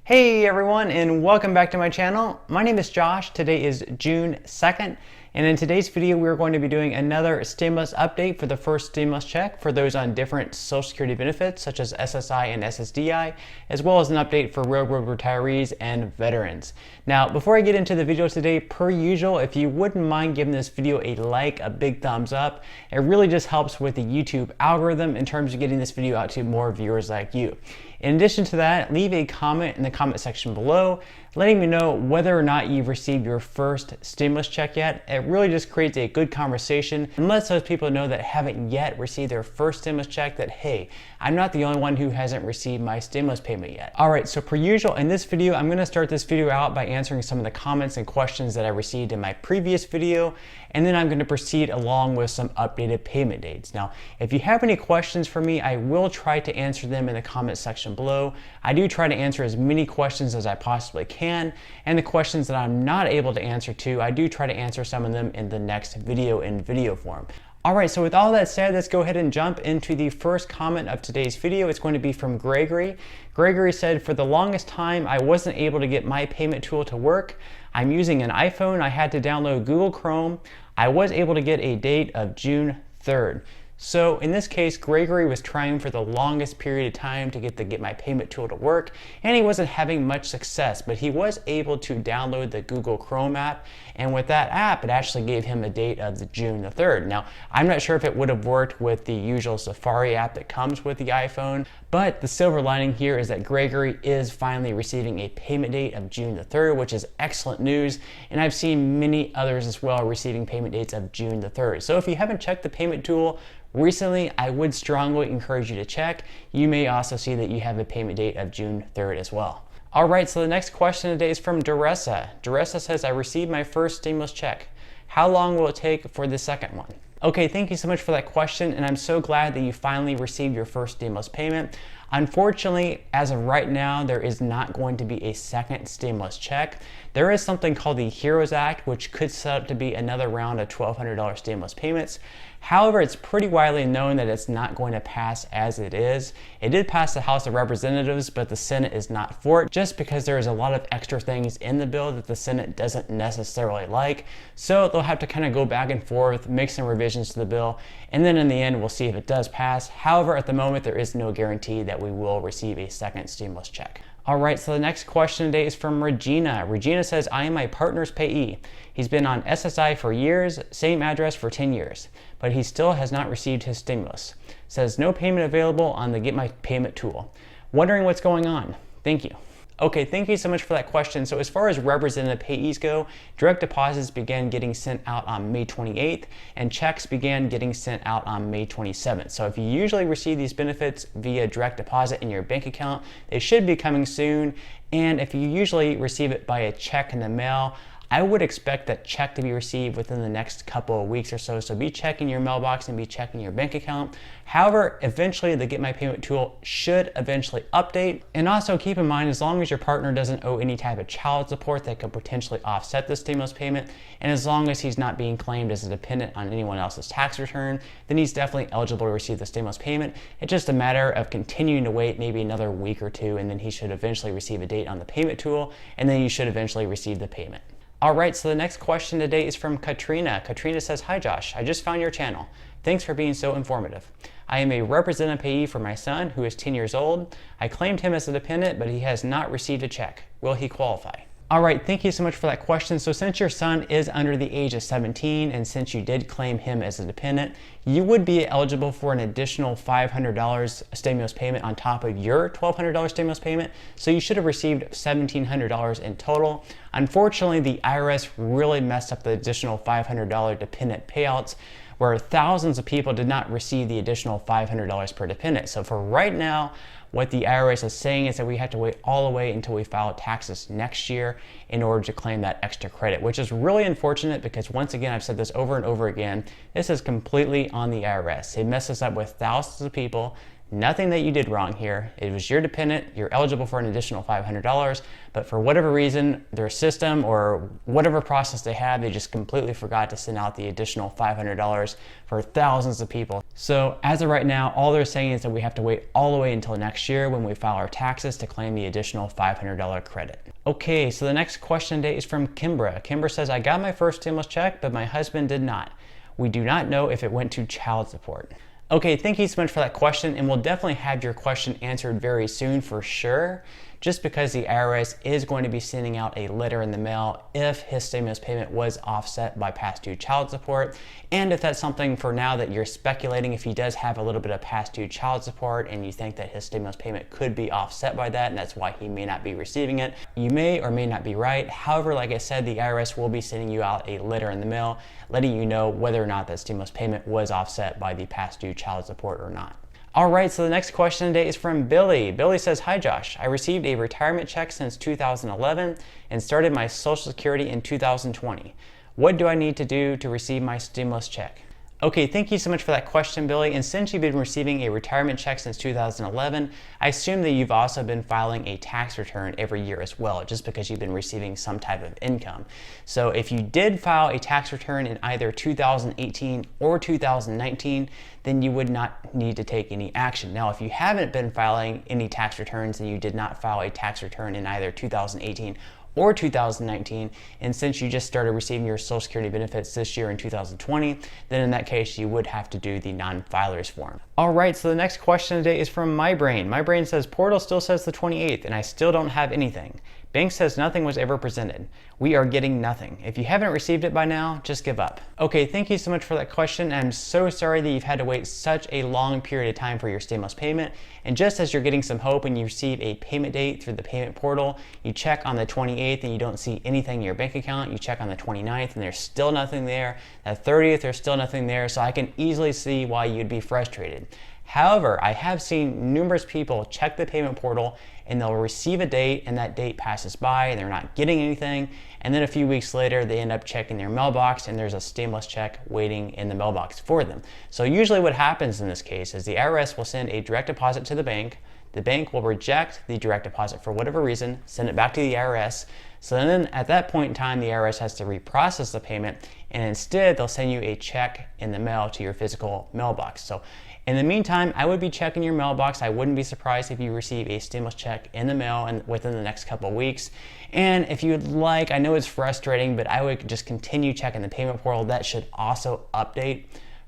Hey everyone, and welcome back to my channel. My name is Josh. Today is June 2nd, and in today's video we're going to be doing another stimulus update for the first stimulus check for those on different Social Security benefits such as SSI and Ssdi, as well as an update for railroad retirees and veterans. Now, before I get into the video today, per usual, if you wouldn't mind giving this video a like, a big thumbs up, it really just helps with the YouTube algorithm in terms of getting this video out to more viewers like you. In addition to that, leave a comment in the comment section below letting me know whether or not you've received your first stimulus check yet. It really just creates a good conversation and lets those people know that haven't yet received their first stimulus check that, hey, I'm not the only one who hasn't received my stimulus payment yet. All right, so per usual, in this video, I'm gonna start this video out by answering some of the comments and questions that I received in my previous video, and then I'm gonna proceed along with some updated payment dates. Now, if you have any questions for me, I will try to answer them in the comment section below. I do try to answer as many questions as I possibly can, and the questions that I'm not able to answer to, I do try to answer some of them in the next video in video form. All right, so with all that said, let's go ahead and jump into the first comment of today's video. It's going to be from Gregory. Gregory said, for the longest time, I wasn't able to get my payment tool to work. I'm using an iPhone. I had to download Google Chrome. I was able to get a date of June 3rd. So in this case, Gregory was trying for the longest period of time to get my payment tool to work, and he wasn't having much success, but he was able to download the Google Chrome app, and with that app, it actually gave him a date of June the 3rd. Now, I'm not sure if it would have worked with the usual Safari app that comes with the iPhone, but the silver lining here is that Gregory is finally receiving a payment date of June the 3rd, which is excellent news, and I've seen many others as well receiving payment dates of June the 3rd. So if you haven't checked the payment tool recently, I would strongly encourage you to check. You may also see that you have a payment date of June 3rd as well. All right, so the next question today is from Duressa. Duressa says, I received my first stimulus check. How long will it take for the second one? Okay, thank you so much for that question, and I'm so glad that you finally received your first stimulus payment. Unfortunately, as of right now, there is not going to be a second stimulus check. There is something called the HEROES Act, which could set up to be another round of $1,200 stimulus payments. However, it's pretty widely known that it's not going to pass as it is. It did pass the House of Representatives, but the Senate is not for it, just because there is a lot of extra things in the bill that the Senate doesn't necessarily like. So they'll have to kind of go back and forth, make some revisions to the bill, and then in the end, we'll see if it does pass. However, at the moment, there is no guarantee that we will receive a second stimulus check. All right, so the next question today is from Regina. Regina says, I am my partner's payee. He's been on SSI for years, same address for 10 years, but he still has not received his stimulus. Says no payment available on the Get My Payment tool. Wondering what's going on. Thank you. Okay, thank you so much for that question. So as far as representative payees go, direct deposits began getting sent out on May 28th, and checks began getting sent out on May 27th. So if you usually receive these benefits via direct deposit in your bank account, they should be coming soon. And if you usually receive it by a check in the mail, I would expect that check to be received within the next couple of weeks or so. So be checking your mailbox and be checking your bank account. However, eventually the Get My Payment tool should eventually update. And also keep in mind, as long as your partner doesn't owe any type of child support that could potentially offset the stimulus payment, and as long as he's not being claimed as a dependent on anyone else's tax return, then he's definitely eligible to receive the stimulus payment. It's just a matter of continuing to wait maybe another week or two, and then he should eventually receive a date on the payment tool, and then you should eventually receive the payment. All right, so the next question today is from Katrina. Katrina says, hi Josh, I just found your channel. Thanks for being so informative. I am a representative payee for my son who is 10 years old. I claimed him as a dependent, but he has not received a check. Will he qualify? All right, thank you so much for that question. So since your son is under the age of 17, and since you did claim him as a dependent, you would be eligible for an additional $500 stimulus payment on top of your $1,200 stimulus payment. So you should have received $1,700 in total. Unfortunately, the IRS really messed up the additional $500 dependent payouts, where thousands of people did not receive the additional $500 per dependent. So for right now, what the IRS is saying is that we have to wait all the way until we file taxes next year in order to claim that extra credit, which is really unfortunate because, once again, I've said this over and over again, this is completely on the IRS. They mess us up with thousands of people Nothing that you did wrong here. It was your dependent. You're eligible for an additional $500, but for whatever reason, their system or whatever process they had, they just completely forgot to send out the additional $500 for thousands of people. So as of right now, all they're saying is that we have to wait all the way until next year when we file our taxes to claim the additional $500 credit. Okay, so the next question today is from Kimbra. Kimbra says, I got my first stimulus check, but my husband did not. We do not know if it went to child support. Okay, thank you so much for that question, and we'll definitely have your question answered very soon for sure, just because the IRS is going to be sending out a letter in the mail if his stimulus payment was offset by past due child support. And if that's something for now that you're speculating, if he does have a little bit of past due child support and you think that his stimulus payment could be offset by that and that's why he may not be receiving it, you may or may not be right. However, like I said, the IRS will be sending you out a letter in the mail letting you know whether or not that stimulus payment was offset by the past due child support or not. All right, so the next question today is from Billy. Billy says, hi Josh, I received a retirement check since 2011 and started my Social Security in 2020. What do I need to do to receive my stimulus check? Okay, thank you so much for that question, Billy. And since you've been receiving a retirement check since 2011, I assume that you've also been filing a tax return every year as well, just because you've been receiving some type of income. So if you did file a tax return in either 2018 or 2019, then you would not need to take any action. Now, if you haven't been filing any tax returns and you did not file a tax return in either 2018 or 2019, and since you just started receiving your Social Security benefits this year in 2020, then in that case, you would have to do the non-filers form. All right, so the next question today is from My Brain. My Brain says, portal still says the 28th, and I still don't have anything. Bank says nothing was ever presented. We are getting nothing. If you haven't received it by now, just give up. Okay, thank you so much for that question. I'm so sorry that you've had to wait such a long period of time for your stimulus payment. And just as you're getting some hope and you receive a payment date through the payment portal, you check on the 28th and you don't see anything in your bank account. You check on the 29th and there's still nothing there. The 30th, there's still nothing there. So I can easily see why you'd be frustrated. However, I have seen numerous people check the payment portal and they'll receive a date and that date passes by and they're not getting anything. And then a few weeks later, they end up checking their mailbox and there's a stimulus check waiting in the mailbox for them. So usually what happens in this case is the IRS will send a direct deposit to the bank. The bank will reject the direct deposit for whatever reason, send it back to the IRS. So then at that point in time, the IRS has to reprocess the payment and instead they'll send you a check in the mail to your physical mailbox. So in the meantime, I would be checking your mailbox. I wouldn't be surprised if you receive a stimulus check in the mail and within the next couple of weeks. And if you'd like, I know it's frustrating, but I would just continue checking the payment portal. That should also update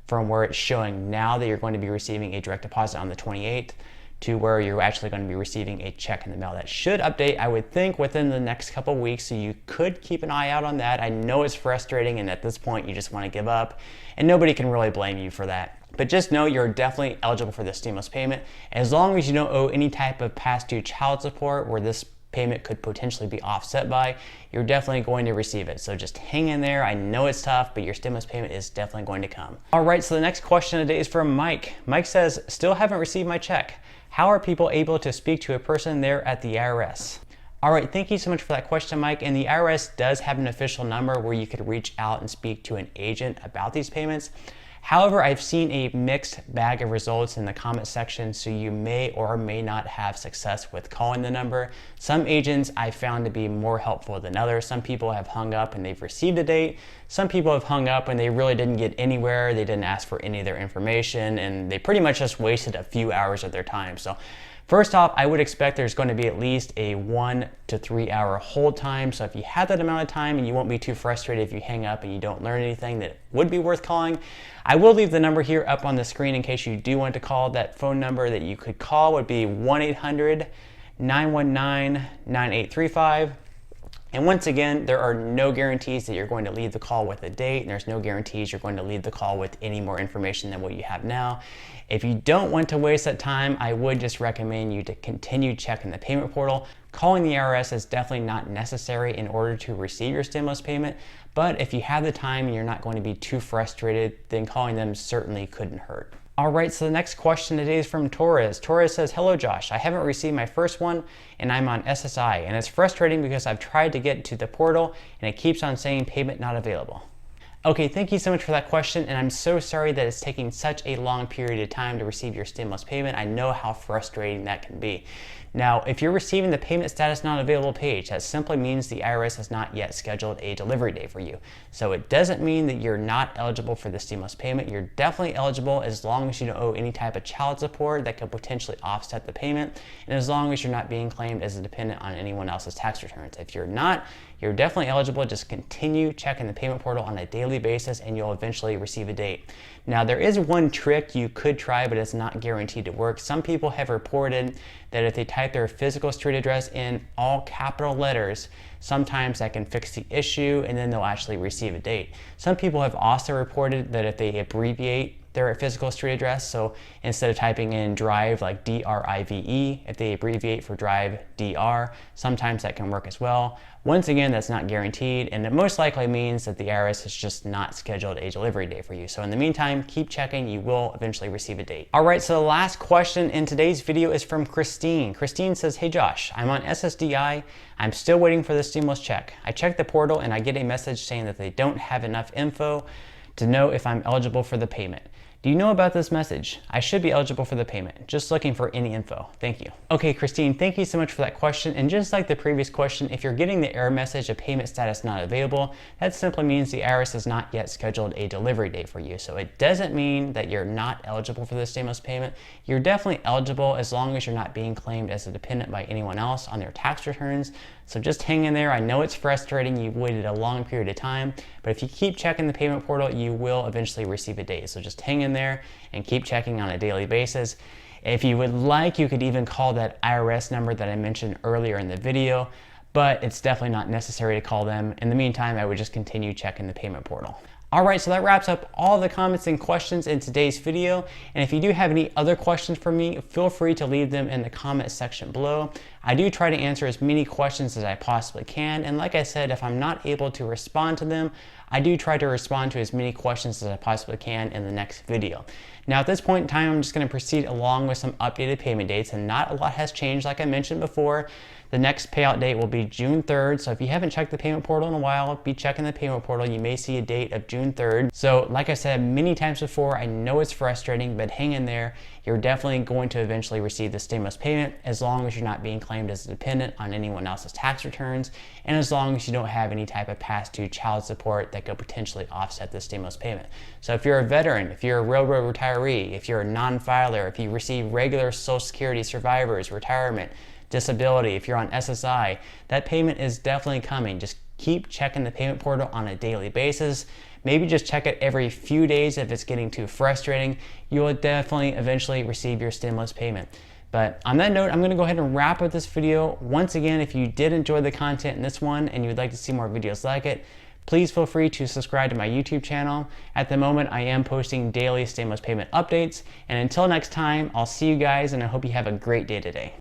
from where it's showing now that you're going to be receiving a direct deposit on the 28th to where you're actually going to be receiving a check in the mail. That should update, I would think, within the next couple of weeks, so you could keep an eye out on that. I know it's frustrating, and at this point, you just want to give up, and nobody can really blame you for that. But just know you're definitely eligible for the stimulus payment. As long as you don't owe any type of past due child support where this payment could potentially be offset by, you're definitely going to receive it. So just hang in there. I know it's tough, but your stimulus payment is definitely going to come. All right, so the next question today is from Mike. Mike says, still haven't received my check. How are people able to speak to a person there at the IRS? All right, thank you so much for that question, Mike. And the IRS does have an official number where you could reach out and speak to an agent about these payments. However, I've seen a mixed bag of results in the comment section, so you may or may not have success with calling the number. Some agents I found to be more helpful than others. Some people have hung up and they've received a date. Some people have hung up and they really didn't get anywhere. They didn't ask for any of their information and they pretty much just wasted a few hours of their time. So first off, I would expect there's going to be at least a 1 to 3 hour hold time. So if you have that amount of time, and you won't be too frustrated if you hang up and you don't learn anything that would be worth calling, I will leave the number here up on the screen in case you do want to call. That phone number that you could call would be 1-800-919-9835. And once again, there are no guarantees that you're going to leave the call with a date, and there's no guarantees you're going to leave the call with any more information than what you have now. If you don't want to waste that time, I would just recommend you to continue checking the payment portal. Calling the IRS is definitely not necessary in order to receive your stimulus payment, but if you have the time and you're not going to be too frustrated, then calling them certainly couldn't hurt. All right, so the next question today is from Torres. Torres says, hello Josh, I haven't received my first one and I'm on SSI, and it's frustrating because I've tried to get to the portal and it keeps on saying payment not available. Okay, thank you so much for that question, and I'm so sorry that it's taking such a long period of time to receive your stimulus payment. I know how frustrating that can be. Now, if you're receiving the payment status not available page, that simply means the IRS has not yet scheduled a delivery date for you. So it doesn't mean that you're not eligible for the stimulus payment. You're definitely eligible as long as you don't owe any type of child support that could potentially offset the payment, and as long as you're not being claimed as a dependent on anyone else's tax returns. If you're not, you're definitely eligible. Just continue checking the payment portal on a daily basis and you'll eventually receive a date. Now, there is one trick you could try, but it's not guaranteed to work. Some people have reported that if they type their physical street address in all capital letters, sometimes that can fix the issue and then they'll actually receive a date. Some people have also reported that if they abbreviate their physical street address, so instead of typing in drive like DRIVE, if they abbreviate for drive DR, sometimes that can work as well. Once again, that's not guaranteed, and it most likely means that the IRS has just not scheduled a delivery date for you. So in the meantime, keep checking, you will eventually receive a date. All right, so the last question in today's video is from Christine. Christine says, hey Josh, I'm on Ssdi. I'm still waiting for the stimulus check. I checked the portal and I get a message saying that they don't have enough info to know if I'm eligible for the payment. Do you know about this message? I should be eligible for the payment. Just looking for any info. Thank you. Okay, Christine, thank you so much for that question. And just like the previous question, if you're getting the error message of payment status not available, that simply means the IRS has not yet scheduled a delivery date for you. So it doesn't mean that you're not eligible for the stimulus payment. You're definitely eligible as long as you're not being claimed as a dependent by anyone else on their tax returns. So just hang in there. I know it's frustrating. You've waited a long period of time, but if you keep checking the payment portal, you will eventually receive a date. So just hang in there and keep checking on a daily basis. If you would like, you could even call that IRS number that I mentioned earlier in the video, but it's definitely not necessary to call them. In the meantime, I would just continue checking the payment portal. All right, so that wraps up all the comments and questions in today's video. And if you do have any other questions for me, feel free to leave them in the comment section below. I do try to answer as many questions as I possibly can. And like I said, if I'm not able to respond to them, I do try to respond to as many questions as I possibly can in the next video. Now at this point in time, I'm just going to proceed along with some updated payment dates, and not a lot has changed like I mentioned before. The next payout date will be June 3rd. So if you haven't checked the payment portal in a while, be checking the payment portal. You may see a date of June 3rd. So like I said many times before, I know it's frustrating, but hang in there. You're definitely going to eventually receive the stimulus payment as long as you're not being claimed as a dependent on anyone else's tax returns, and as long as you don't have any type of past due child support that could potentially offset the stimulus payment. So if you're a veteran, if you're a railroad retiree, if you're a non-filer, if you receive regular Social Security survivors, retirement, disability, if you're on SSI, that payment is definitely coming. Just keep checking the payment portal on a daily basis. Maybe just check it every few days if it's getting too frustrating. You will definitely eventually receive your stimulus payment. But on that note, I'm going to go ahead and wrap up this video. Once again, if you did enjoy the content in this one and you would like to see more videos like it, please feel free to subscribe to my YouTube channel. At the moment, I am posting daily stimulus payment updates. And until next time, I'll see you guys, and I hope you have a great day today.